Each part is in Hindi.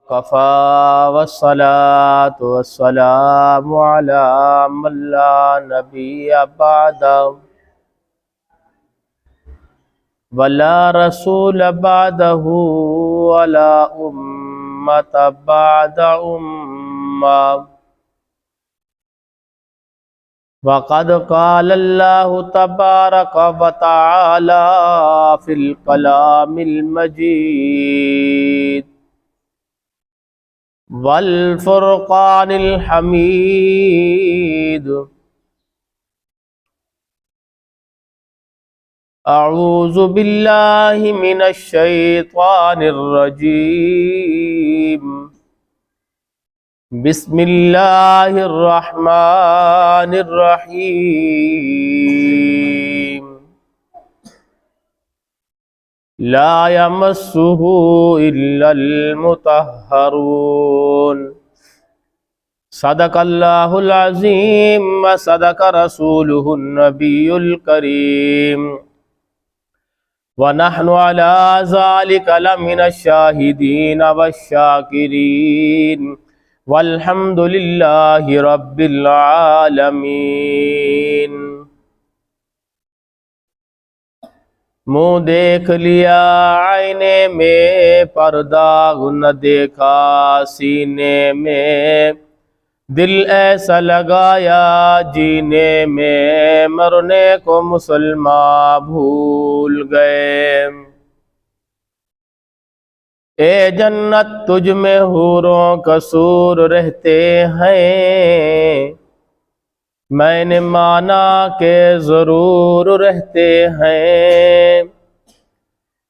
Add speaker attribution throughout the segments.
Speaker 1: कफ़ा वस्सलातु वस्सलामु अला मन ला नबिय्य बअदहु वला रसूल बअदहु वला उम्मत बअद उम्मह वक़द क़ाल अल्लाहु तबारक व तआला फ़िल कलामिल मजीद वल फ़ुरक़ानिल हमीद। अऊज़ु बिल्लाहि मिनश शैतानिर रजीम। बिस्मिल्लाहिर रहमानिर रहीम। ला यमस्सुहु इल्लल मुतहहरून। सदक़ल्लाहुल अज़ीम व सदक़ रसूलुहुन नबियुल करीम व नहनु अला ज़ालिका लमिनश शाहिदीन वश्शाकिरीन वल्हम्दुलिल्लाहि रब्बिल आलमीन। मुँह देख लिया आईने में, पर्दा न देखा सीने में, दिल ऐसा लगाया जीने में, मरने को मुसलमान भूल गए। ए जन्नत तुझ में हूरों कसूर रहते हैं, मैंने माना के ज़रूर रहते हैं।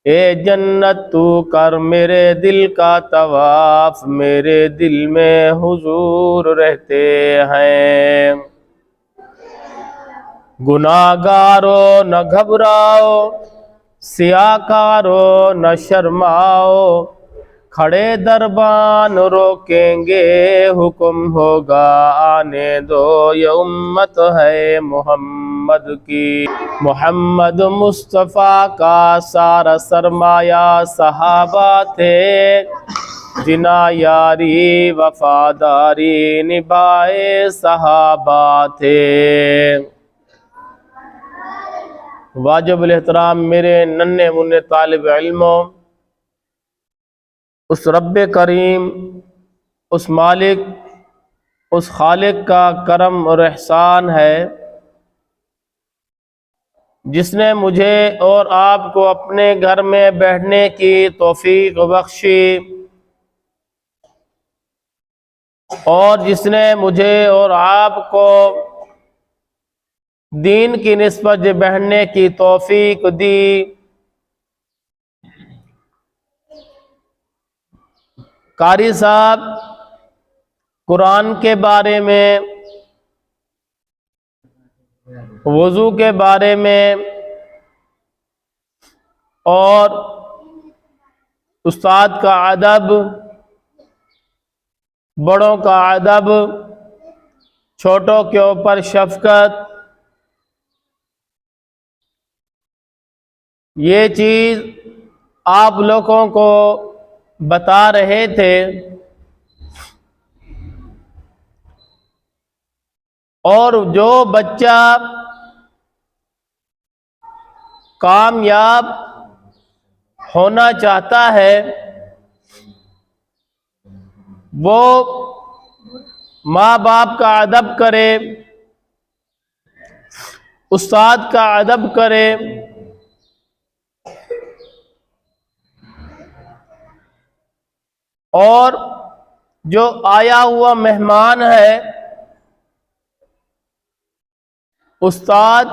Speaker 1: ए जन्नत तू कर मेरे दिल का तवाफ, मेरे दिल में हुजूर रहते हैं। गुनाहगारों न घबराओ, सियाकारो न शर्माओ, खड़े दरबान रोकेंगे, हुक्म होगा आने दो, ये उम्मत है मोहम्मद की। मोहम्मद मुस्तफ़ा का सारा सरमाया सहाबा थे, जिना यारी वफादारी निभाए सहाबा थे। वाजिबुल एहतराम मेरे नन्हे मुन्ने तालिब इल्मों, उस रब्बे करीम, उस मालिक, उस खालिक का करम और एहसान है जिसने मुझे और आपको अपने घर में बैठने की तौफीक बख्शी और जिसने मुझे और आपको दीन की निस्बत बैठने की तौफीक दी। कारी साहब कुरान के बारे में, वज़ू के बारे में और उस्ताद का अदब, बड़ों का अदब, छोटों के ऊपर शफ़क़त, ये चीज़ आप लोगों को बता रहे थे। और जो बच्चा कामयाब होना चाहता है वो माँ बाप का अदब करे, उस्ताद का अदब करे, और जो आया हुआ मेहमान है उस्ताद,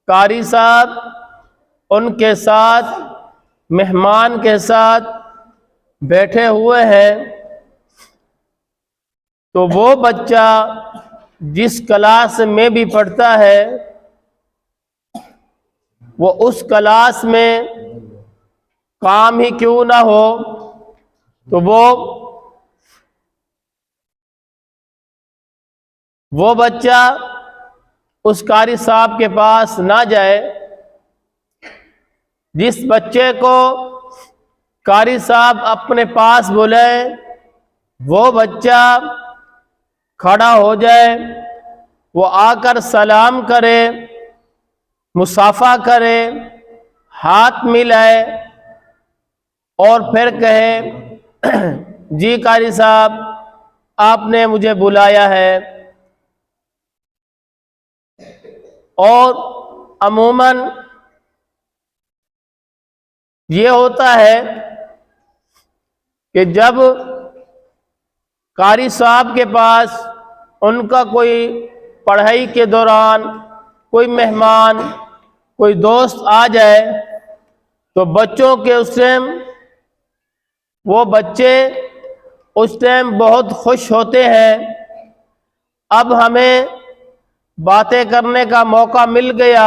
Speaker 1: कारी साहब उनके साथ, मेहमान के साथ बैठे हुए हैं, तो वो बच्चा जिस क्लास में भी पढ़ता है वो उस क्लास में काम ही क्यों ना हो तो वो बच्चा उस कारी साहब के पास ना जाए। जिस बच्चे को कारी साहब अपने पास बुलाए, वो बच्चा खड़ा हो जाए, वो आकर सलाम करे, मुसाफा करे, हाथ मिलाए और फिर कहे जी कारी साहब आपने मुझे बुलाया है। और अमूमन ये होता है कि जब कारी साहब के पास उनका कोई पढ़ाई के दौरान कोई मेहमान, कोई दोस्त आ जाए तो बच्चों के उस टाइम वो बच्चे उस टाइम बहुत खुश होते हैं। अब हमें बातें करने का मौका मिल गया,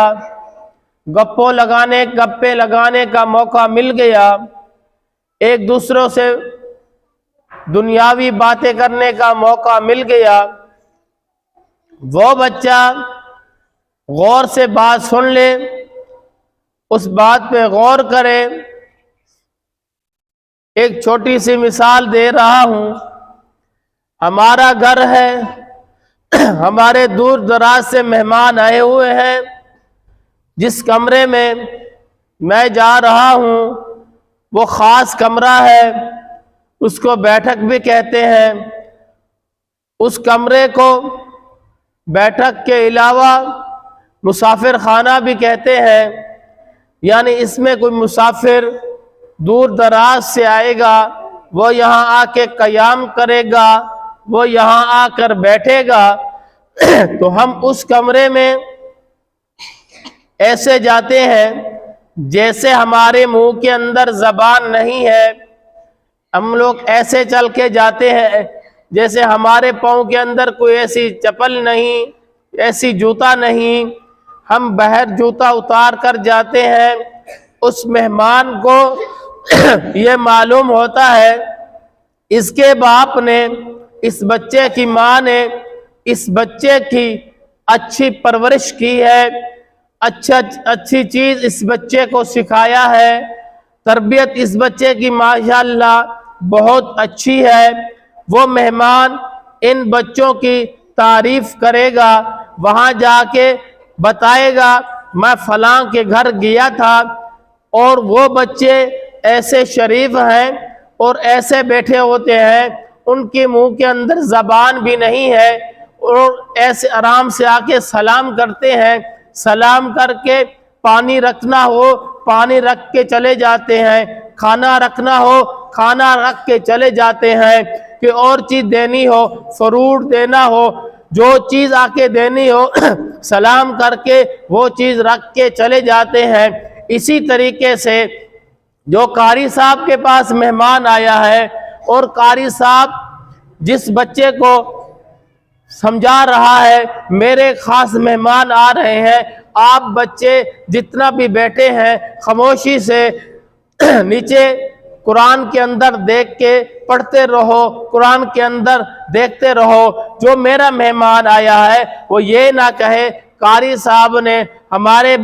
Speaker 1: गप्पे लगाने का मौका मिल गया, एक दूसरों से दुनियावी बातें करने का मौका मिल गया। वो बच्चा गौर से बात सुन ले, उस बात पे गौर करे। एक छोटी सी मिसाल दे रहा हूं। हमारा घर है, हमारे दूर दराज से मेहमान आए हुए हैं। जिस कमरे में मैं जा रहा हूं वो खास कमरा है, उसको बैठक भी कहते हैं। उस कमरे को बैठक के अलावा मुसाफिर खाना भी कहते हैं। यानी इसमें कोई मुसाफिर दूर दराज से आएगा, वो यहाँ आके क़याम करेगा, वो यहाँ आकर बैठेगा। तो हम उस कमरे में ऐसे जाते हैं जैसे हमारे मुंह के अंदर ज़बान नहीं है। हम लोग ऐसे चल के जाते हैं जैसे हमारे पाँव के अंदर कोई ऐसी चप्पल नहीं, ऐसी जूता नहीं। हम बाहर जूता उतार कर जाते हैं। उस मेहमान को ये मालूम होता है इसके बाप ने, इस बच्चे की माँ ने इस बच्चे की अच्छी परवरिश की है, अच्छी चीज़ इस बच्चे को सिखाया है, तरबियत इस बच्चे की माशाअल्लाह बहुत अच्छी है। वो मेहमान इन बच्चों की तारीफ करेगा, वहाँ जाके बताएगा मैं फलां के घर गया था और वो बच्चे ऐसे शरीफ हैं और ऐसे बैठे होते हैं, उनके मुंह के अंदर ज़बान भी नहीं है और ऐसे आराम से आके सलाम करते हैं। सलाम करके पानी रखना हो पानी रख के चले जाते हैं, खाना रखना हो खाना रख के चले जाते हैं। कि और चीज़ देनी हो, फ्रूट देना हो, जो चीज़ आके देनी हो सलाम करके वो चीज़ रख के चले जाते हैं। इसी तरीके से जो कारी साहब के पास मेहमान आया है और कारी साहब जिस बच्चे को समझा रहा है मेरे खास मेहमान आ रहे हैं, आप बच्चे जितना भी बैठे हैं खामोशी से नीचे कुरान के अंदर देख के पढ़ते रहो, कुरान के अंदर देखते रहो। जो मेरा मेहमान आया है वो ये ना कहे कारी साहब ने हमारे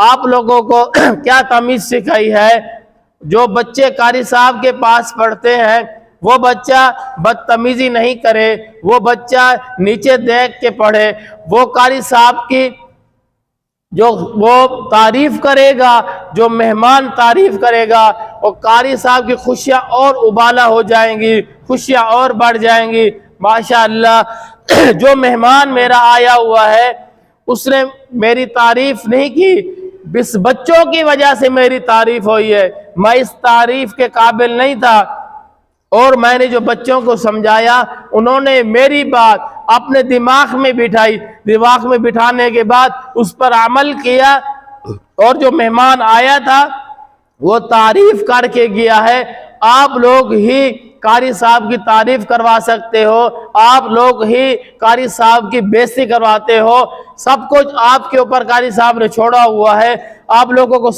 Speaker 1: आप लोगों को क्या तमीज़ सिखाई है। जो बच्चे कारी साहब के पास पढ़ते हैं वो बच्चा बदतमीजी नहीं करे, वो बच्चा नीचे देख के पढ़े, वो कारी साहब की जो वो तारीफ करेगा, जो मेहमान तारीफ करेगा, और कारी साहब की खुशियाँ और उबाला हो जाएंगी, खुशियाँ और बढ़ जाएंगी माशाअल्लाह। जो मेहमान मेरा आया हुआ है उसने मेरी तारीफ नहीं की, इस बच्चों की वजह से मेरी तारीफ हुई है। मैं इस तारीफ के काबिल नहीं था और मैंने जो बच्चों को समझाया उन्होंने मेरी बात अपने दिमाग में बिठाई, दिमाग में बिठाने के बाद उस पर अमल किया और जो मेहमान आया था वो तारीफ करके गया है। आप लोग ही कारी साहब की तारीफ करवा सकते हो, आप लोग ही कारी साहब की बेइज्जती करवाते हो। सब कुछ आपके ऊपर कारी साहब ने छोड़ा हुआ है। आप लोगों को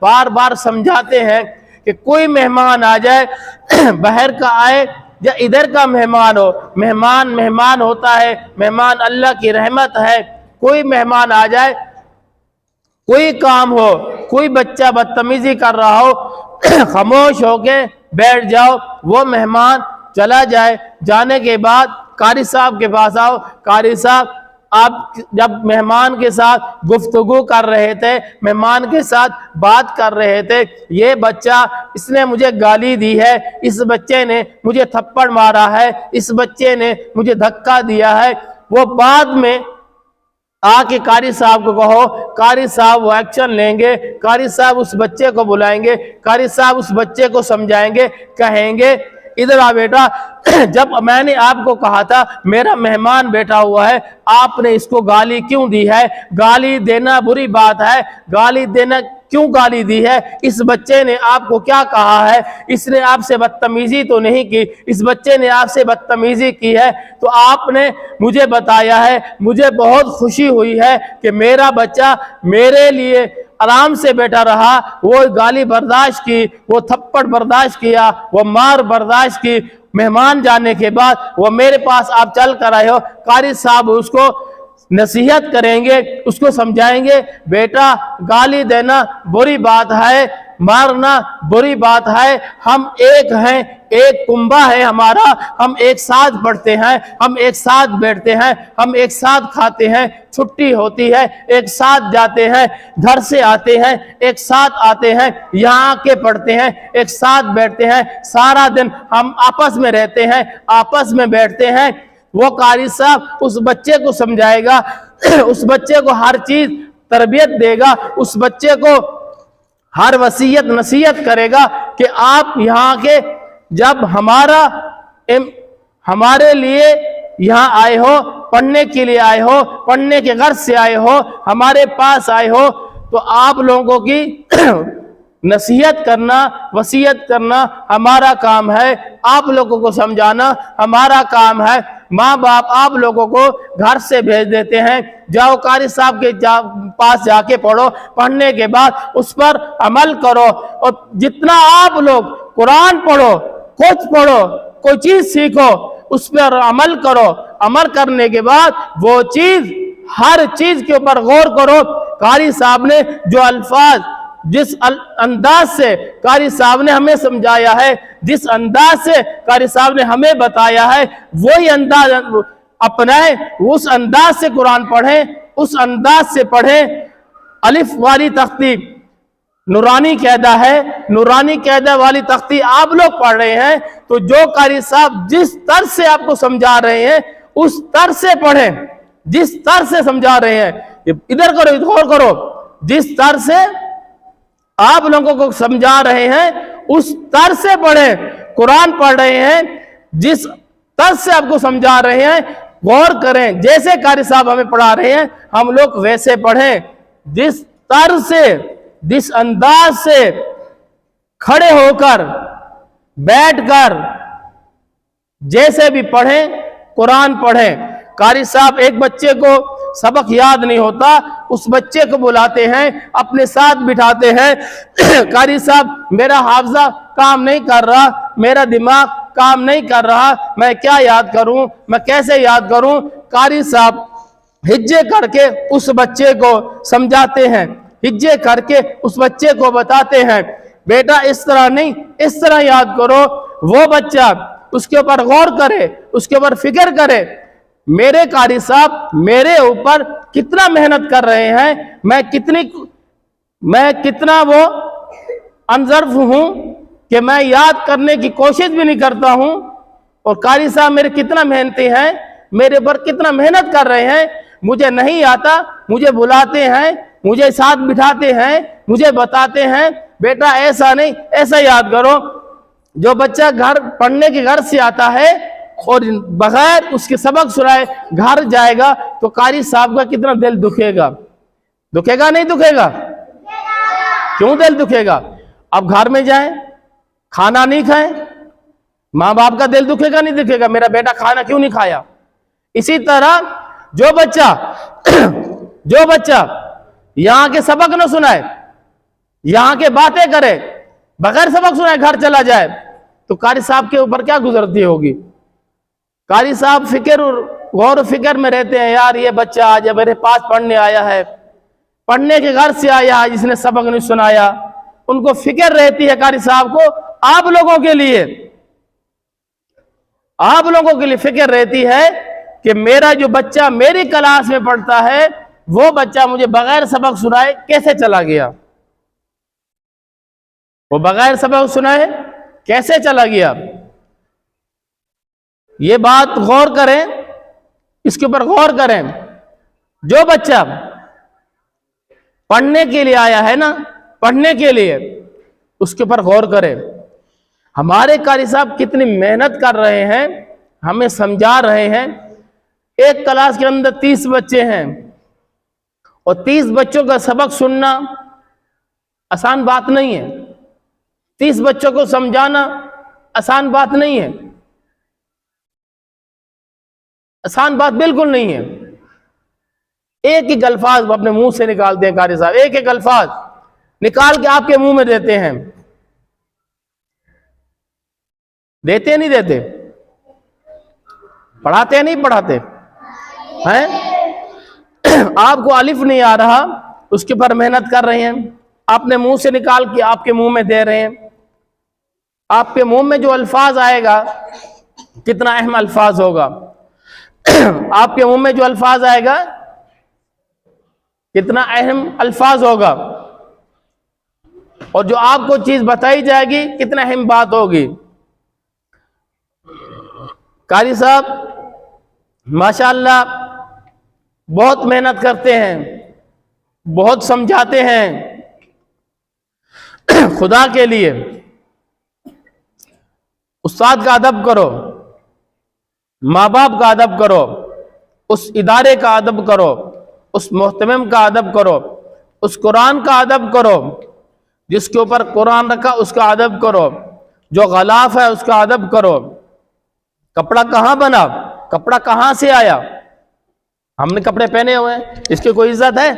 Speaker 1: बार बार समझाते हैं कि कोई मेहमान आ जाए, बाहर का आए या इधर का मेहमान हो, मेहमान मेहमान होता है, मेहमान अल्लाह की रहमत है। कोई मेहमान आ जाए, कोई काम हो, कोई बच्चा बदतमीजी कर रहा हो, खामोश होके बैठ जाओ। वो मेहमान चला जाए, जाने के बाद कारी साहब के पास आओ, कारी साहब आप जब मेहमान के साथ गुफ्तगू कर रहे थे, मेहमान के साथ बात कर रहे थे, ये बच्चा इसने मुझे गाली दी है, इस बच्चे ने मुझे थप्पड़ मारा है, इस बच्चे ने मुझे धक्का दिया है। वो बाद में आके कारी साहब को कहो, कारी साहब वो एक्शन लेंगे, कारी साहब उस बच्चे को बुलाएंगे, कारी साहब उस बच्चे को समझाएंगे, कहेंगे इधर आ बेटा, जब मैंने आपको कहा था मेरा मेहमान बैठा हुआ है, आपने इसको गाली क्यों दी है? गाली देना बुरी बात है, गाली देना क्यों गाली दी है? इस बच्चे ने आपको क्या कहा है? इसने आपसे बदतमीजी तो नहीं की, इस बच्चे ने आपसे बदतमीजी की है तो आपने मुझे बताया है। मुझे बहुत खुशी हुई है कि मेरा बच्चा मेरे लिए आराम से बैठा रहा, वो गाली बर्दाश्त की, वो थप्पड़ बर्दाश्त किया, वो मार बर्दाश्त की। मेहमान जाने के बाद वो मेरे पास आप चल कर आए हो, कारी साहब उसको नसीहत करेंगे, उसको समझाएंगे, बेटा गाली देना बुरी बात है, मारना बुरी बात है, हम एक हैं, एक कुंबा है हमारा, हम एक साथ पढ़ते हैं, हम एक साथ बैठते हैं, हम एक साथ खाते हैं, छुट्टी होती है एक साथ जाते हैं, घर से आते हैं एक साथ आते हैं, यहाँ के पढ़ते हैं, एक साथ बैठते हैं, सारा दिन हम आपस में रहते हैं, आपस में बैठते हैं। वो कारी साहब उस बच्चे को समझाएगा, उस बच्चे को हर चीज तरबियत देगा, उस बच्चे को हर वसीयत नसीहत करेगा कि आप यहाँ के जब हमारे लिए यहाँ आए हो, पढ़ने के लिए आए हो, पढ़ने के घर से आए हो, हमारे पास आए हो, तो आप लोगों की नसीहत करना, वसीयत करना हमारा काम है, आप लोगों को समझाना हमारा काम है। माँ बाप आप लोगों को घर से भेज देते हैं, जाओ कारी साहब के पास जाके पढ़ो, पढ़ने के बाद उस पर अमल करो, और जितना आप लोग कुरान पढ़ो, कुछ पढ़ो, कोई चीज सीखो, उस पर अमल करो, अमल करने के बाद वो चीज, हर चीज के ऊपर गौर करो। कारी साहब ने जो अल्फाज, जिस अंदाज से कारी साहब ने हमें समझाया है, जिस अंदाज से कारी साहब ने हमें बताया है, वही अंदाज अपनाए, उस अंदाज से कुरान पढ़ें, उस अंदाज से पढ़ें। अलिफ वाली तख्ती नूरानी कायदा है, नूरानी कायदा वाली तख्ती आप लोग पढ़ रहे हैं, तो जो कारी साहब जिस तर्ज से आपको समझा रहे हैं उस तर्ज से पढ़ें, जिस तर्ज से समझा रहे हैं, इधर करो, इधर करो, जिस तर्ज से आप लोगों को समझा रहे हैं उस तर्ज से पढ़ें। कुरान पढ़ रहे हैं, जिस तर्ज से आपको समझा रहे हैं गौर करें, जैसे कारी साहब हमें पढ़ा रहे हैं हम लोग वैसे पढ़ें, जिस तर्ज से, जिस अंदाज से, खड़े होकर, बैठकर, जैसे भी पढ़ें कुरान पढ़ें। कारी साहब एक बच्चे को सबक याद नहीं होता, उस बच्चे को बुलाते हैं, अपने साथ बिठाते हैं, कारी साहब मेरा हाफजा काम नहीं कर रहा, मेरा दिमाग काम नहीं कर रहा, मैं क्या याद करूं, मैं कैसे याद करूं? कारी साहब हिज्जे करके उस बच्चे को समझाते हैं, हिज्जे करके उस बच्चे को बताते हैं, बेटा इस तरह नहीं, इस तरह याद करो। वो बच्चा उसके ऊपर गौर करे, उसके ऊपर फिक्र करे, मेरे कारी साहब मेरे ऊपर कितना मेहनत कर रहे हैं, मैं कितना वो अनजर्फ हूं कि मैं याद करने की कोशिश भी नहीं करता हूं, और कारी साहब मेरे कितना मेहनती हैं, मेरे ऊपर कितना मेहनत कर रहे हैं, मुझे नहीं आता, मुझे बुलाते हैं, मुझे साथ बिठाते हैं, मुझे बताते हैं, बेटा ऐसा नहीं, ऐसा याद करो। जो बच्चा घर पढ़ने के घर से आता है और बगैर उसके सबक सुनाए घर जाएगा तो कारी साहब का कितना दिल दुखेगा, दुखेगा नहीं दुखेगा? क्यों दिल दुखेगा? अब घर में जाए खाना नहीं खाए, माँ बाप का दिल दुखेगा नहीं दुखेगा, मेरा बेटा खाना क्यों नहीं खाया? इसी तरह जो बच्चा यहाँ के सबक न सुनाए, यहाँ के बातें करे, बगैर सबक सुनाए घर चला जाए, तो कारी साहब के ऊपर क्या गुजरती होगी? कारी साहब फिक्र और गौर फिक्र में रहते हैं, यार ये बच्चा आज मेरे पास पढ़ने आया है, पढ़ने के घर से आया, इसने सबक नहीं सुनाया, उनको फिक्र रहती है कारी साहब को आप लोगों के लिए, आप लोगों के लिए फिक्र रहती है कि मेरा जो बच्चा मेरी क्लास में पढ़ता है वो बच्चा मुझे बगैर सबक सुनाए कैसे चला गया, वो बगैर सबक सुनाए कैसे चला गया। ये बात गौर करें, इसके ऊपर गौर करें। जो बच्चा पढ़ने के लिए आया है ना, पढ़ने के लिए, उसके ऊपर गौर करें। हमारे कारी साहब कितनी मेहनत कर रहे हैं, हमें समझा रहे हैं। एक क्लास के अंदर 30 बच्चे हैं और 30 बच्चों का सबक सुनना आसान बात नहीं है, 30 बच्चों को समझाना आसान बात नहीं है, आसान बात बिल्कुल नहीं है। एक एक अल्फाज अपने मुंह से निकालते हैं कारी साहब, एक एक अल्फाज निकाल के आपके मुंह में देते हैं। देते नहीं देते? पढ़ाते हैं नहीं पढ़ाते हैं? आपको अलिफ नहीं आ रहा, उसके ऊपर मेहनत कर रहे हैं, आपने मुंह से निकाल के आपके मुंह में दे रहे हैं। आपके मुंह में जो अल्फाज आएगा कितना अहम अल्फाज होगा, आपके मुंह में जो अल्फाज आएगा कितना अहम अल्फाज होगा, और जो आपको चीज बताई जाएगी कितना अहम बात होगी। कारी साहब माशाअल्लाह बहुत मेहनत करते हैं, बहुत समझाते हैं खुदा के लिए। उस्ताद का अदब करो, माँ बाप का अदब करो, उस इदारे का अदब करो, उस मोहतमिम का अदब करो, उस कुरान का अदब करो, जिसके ऊपर कुरान रखा उसका अदब करो, जो गलाफ है उसका अदब करो। कपड़ा कहाँ बना, कपड़ा कहाँ से आया, हमने कपड़े पहने हुए हैं, इसकी कोई इज्जत है?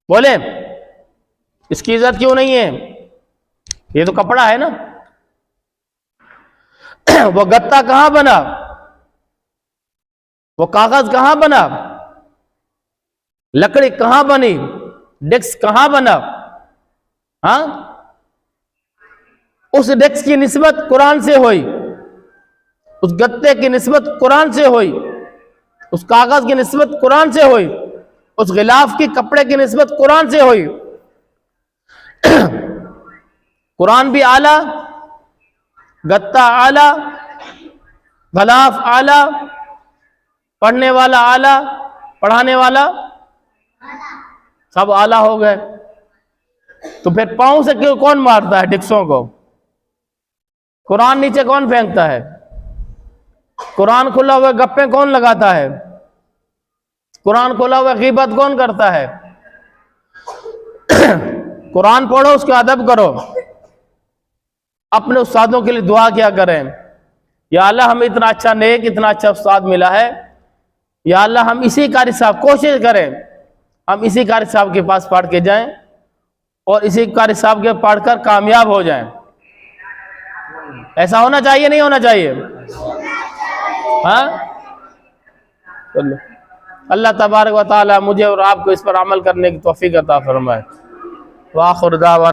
Speaker 1: बोले इसकी इज्जत क्यों नहीं है? ये तो कपड़ा है ना। वो गत्ता कहाँ बना, वो कागज कहाँ बना, लकड़ी कहाँ बनी, डेस्क कहाँ बना? हाँ, उस डेस्क की निस्बत कुरान से हुई, उस गत्ते की निस्बत कुरान से हुई, उस कागज की निस्बत कुरान से हुई, उस गिलाफ की कपड़े की निस्बत कुरान से हुई। कुरान भी आला, गत्ता आला, गलाफ आला, पढ़ने वाला आला, पढ़ाने वाला सब आला हो गए। तो फिर पांव से क्यों कौन मारता है डिक्सों को? कुरान नीचे कौन फेंकता है? कुरान खुला हुआ गप्पे कौन लगाता है? कुरान खुला हुआ गीबत कौन करता है? कुरान पढ़ो, उसका अदब करो, अपने उस्तादों के लिए दुआ किया करें, या अल्लाह हमें इतना अच्छा नेक, इतना अच्छा उस्ताद मिला है, या अल्लाह हम इसी कारी साहब, कोशिश करें हम इसी कारी साहब के पास पढ़ के जाएं और इसी कारी साहब के पढ़कर कामयाब हो जाएं। ऐसा होना चाहिए नहीं होना चाहिए? हाँ, चलो अल्लाह तबारक व तआला मुझे और आपको इस पर अमल करने की तौफीक अता फरमाए। वाखिर दावा।